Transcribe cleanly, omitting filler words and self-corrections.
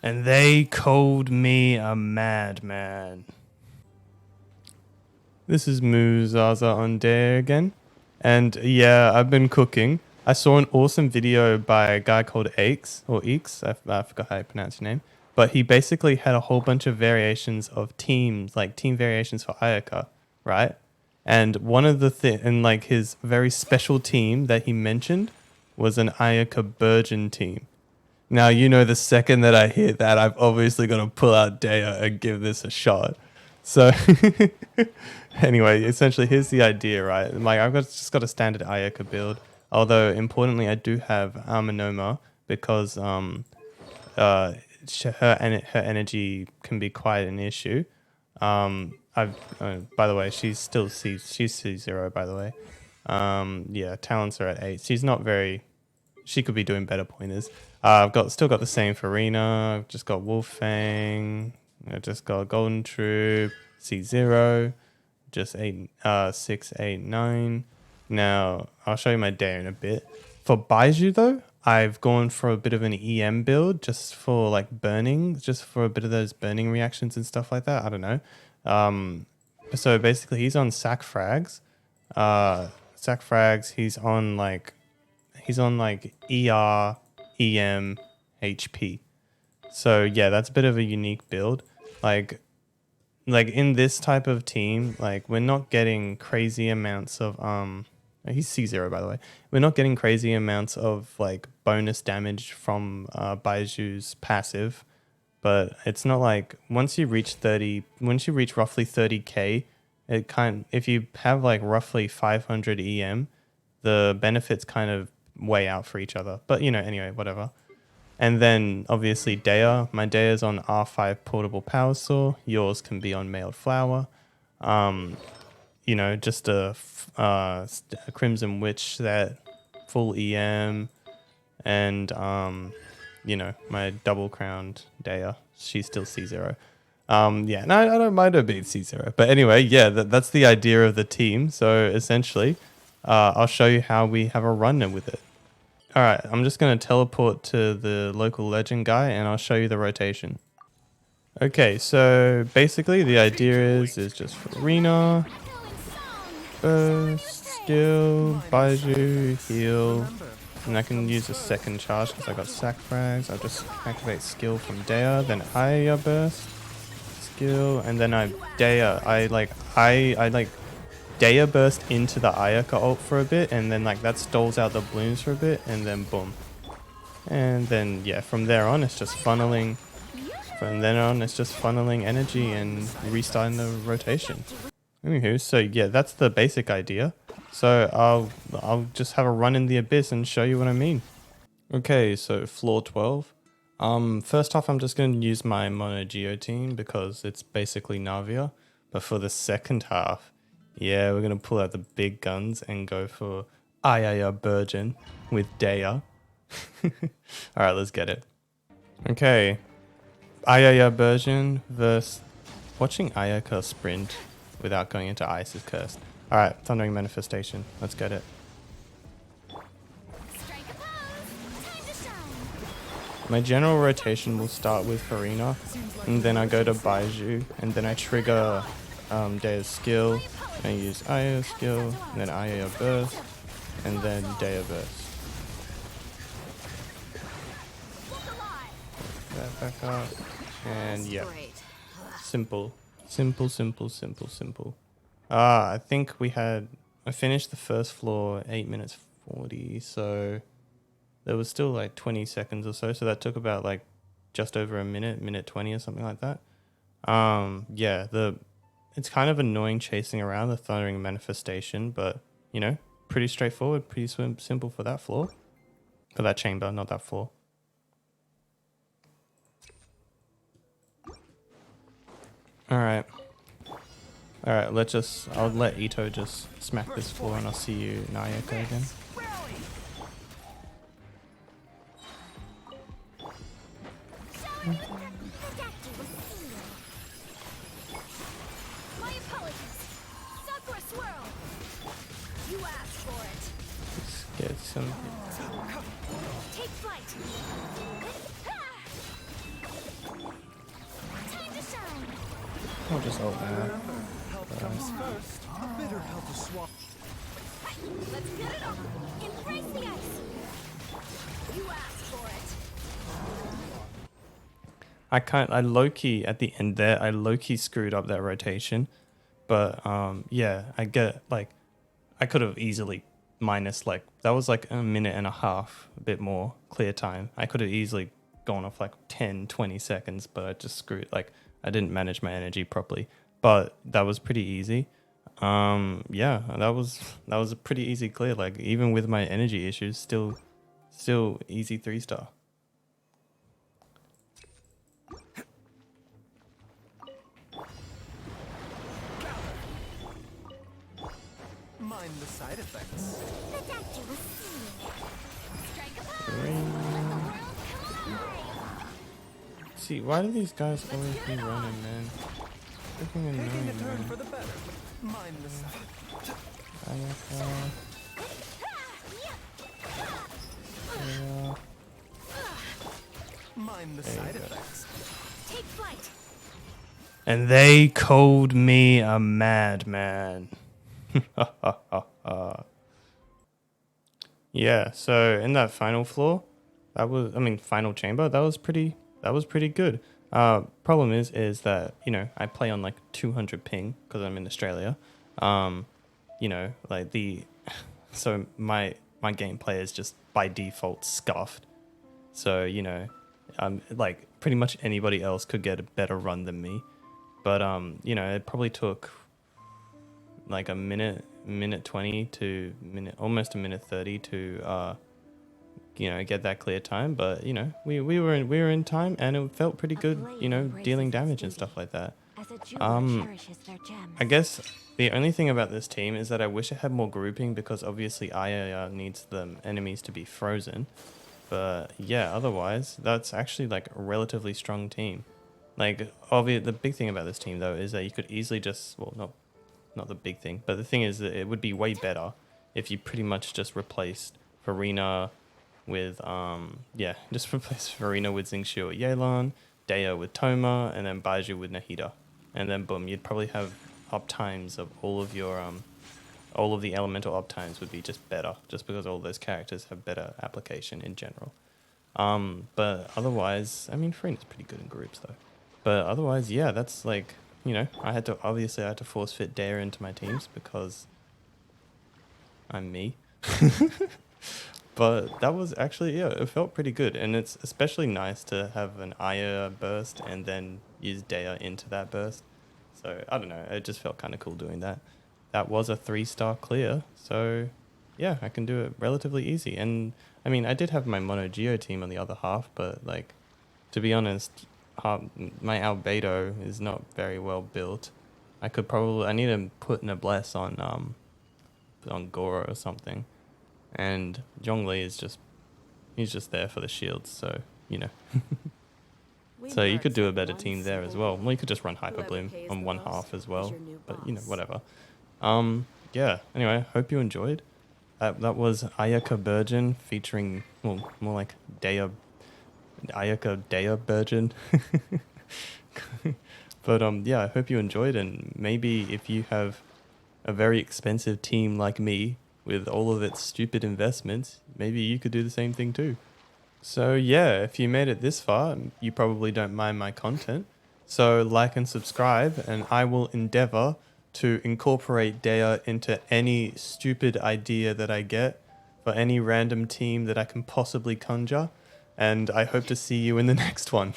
and they called me a madman. This is Muzaza on Dehya again. And yeah, I've been cooking. I saw an awesome video by a guy called Aches, or Eeks, I forgot how you pronounce your name. But he basically had a whole bunch of variations of teams, like team variations for Ayaka, right? And one of the and like his very special team that he mentioned was an Ayaka Virgin team. Now, you know, the second that I hear that, I've obviously got to pull out Dehya and give this a shot. So, anyway, essentially, here's the idea, right? Like, just got a standard Ayaka build. Although, importantly, I do have Amanoma because her energy can be quite an issue. By the way, she's C0, by the way. Yeah, talents are at 8. She's not very. She could be doing better pointers. I've still got the same for Rena. I've just got Wolfang. I just got Golden Troop, C0, just 6, 8, 9. Now, I'll show you my day in a bit. For Baiju, though, I've gone for a bit of an EM build just for like burning, just for a bit of those burning reactions and stuff like that. I don't know. So basically, he's on sack frags. He's on like ER, EM, HP. So yeah, that's a bit of a unique build. Like in this type of team, like we're not getting crazy amounts of he's C0 by the way. We're not getting crazy amounts of like bonus damage from Baiju's passive, but it's not like once you reach roughly 30k, if you have like roughly 500 EM, the benefits kind of weigh out for each other. But you know, anyway, whatever. And then obviously Dehya. My Dehya's on R5 portable power saw. Yours can be on mailed flour. You know, just a Crimson Witch that full EM, and you know, my double crowned Dehya. She's still C0. Yeah, no, I don't mind her being C0. But anyway, yeah, that's the idea of the team. So essentially, I'll show you how we have a run with it. All right, I'm just going to teleport to the local legend guy and I'll show you the rotation. Okay, so basically the idea is just for Rena, burst, skill, Baiju, heal, and I can use a second charge because I got sack frags. I'll just activate skill from Dehya, then Aya burst, skill, and then Dehya. I Dehya burst into the Ayaka ult for a bit, and then like that stalls out the balloons for a bit, and then boom. And then yeah, from there on it's just funneling. From then on it's just funneling energy and restarting the rotation. Anywho, so yeah, that's the basic idea. So I'll just have a run in the abyss and show you what I mean. Okay, so floor 12. First off, I'm just going to use my Mono Geo team because it's basically Navia. But for the second half, yeah, we're going to pull out the big guns and go for Ayaya Virgin with Dehya. Alright, let's get it. Okay, Ayaya Virgin versus watching Ayaka sprint without going into ice is cursed. Alright, Thundering Manifestation. Let's get it. My general rotation will start with Farina, and then I go to Baiju, and then I trigger Dehya's skill, and I use Aya's skill, and then Aya burst, and then Dehya burst. That back up, and yeah. Simple. Simple, simple, simple, simple. I think I finished the first floor 8 minutes 40, so there was still like 20 seconds or so that took about like just over a minute 20 or something like that. Yeah, it's kind of annoying chasing around the Thundering Manifestation, but you know, pretty straightforward, pretty simple for that floor. For that chamber, not that floor. Alright, I'll let Ito just smack this floor and I'll see you in Ayaka again. Let's get some. I'll just ult that. Health comes first. A bitter pill to swallow. Let's get it on. Embrace the ice. You asked for it. I low-key at the end there, I low-key screwed up that rotation. But yeah, I get like I could have easily minus like that was like a minute and a half, a bit more clear time. I could have easily gone off like 10, 20 seconds, but I just screwed like I didn't manage my energy properly. But that was pretty easy. Yeah, that was a pretty easy clear. Like even with my energy issues, still easy 3-star. Mind the side effects. The doctor was seeing. Strike a pose. Ring. Let the world collide. See, why do these guys always be running, man? Freaking Taking a annoying, turn man. for the better. Mind the side effects. Ayaka. Mind the There you side go. effects. Take flight. And they called me a madman. Yeah, so in that final floor, final chamber, that was pretty good. Problem is that, you know, I play on like 200 ping because I'm in Australia. You know, like so my gameplay is just by default scuffed. So, you know, like pretty much anybody else could get a better run than me. But you know, it probably took like a minute 20 to almost a minute 30 to you know, get that clear time. But you know, we were in time, and it felt pretty good, you know, dealing damage and stuff like that. As a jeweler cherishes their gems. I guess the only thing about this team is that I wish it had more grouping, because obviously Ayaka needs the enemies to be frozen. But yeah, otherwise that's actually like a relatively strong team. Like the big thing about this team though is that you could easily just, well, not the big thing, but the thing is that it would be way better if you pretty much just replaced Farina with just replace Farina with Xingqiu or Yelan, Dehya with Toma, and then Baiju with Nahida. And then boom, you'd probably have up times of all of your all of the elemental up times would be just better, just because all those characters have better application in general. But otherwise, I mean, Farina's pretty good in groups though. But otherwise, yeah, that's like, you know, I had to force fit Dehya into my teams because I'm me. But that was actually, yeah, it felt pretty good. And it's especially nice to have an Aya burst and then use Dehya into that burst. So I don't know, it just felt kind of cool doing that. That was a 3-star clear. So yeah, I can do it relatively easy. And I mean, I did have my Mono Geo team on the other half, but like, to be honest, my Albedo is not very well built. I need to put Noblesse on Goro or something. And Zhongli he's just there for the shields, so, you know. So you could do a better team there as well. Well, you could just run Hyper Bloom on one half as well, but, you know, whatever. Yeah, anyway, hope you enjoyed. That was Ayaka Virgin featuring, well, more like Ayaka Dehya Virgin. But yeah, I hope you enjoyed, and maybe if you have a very expensive team like me with all of its stupid investments, maybe you could do the same thing too. So yeah, if you made it this far, you probably don't mind my content. So like and subscribe, and I will endeavor to incorporate Dehya into any stupid idea that I get for any random team that I can possibly conjure. And I hope to see you in the next one.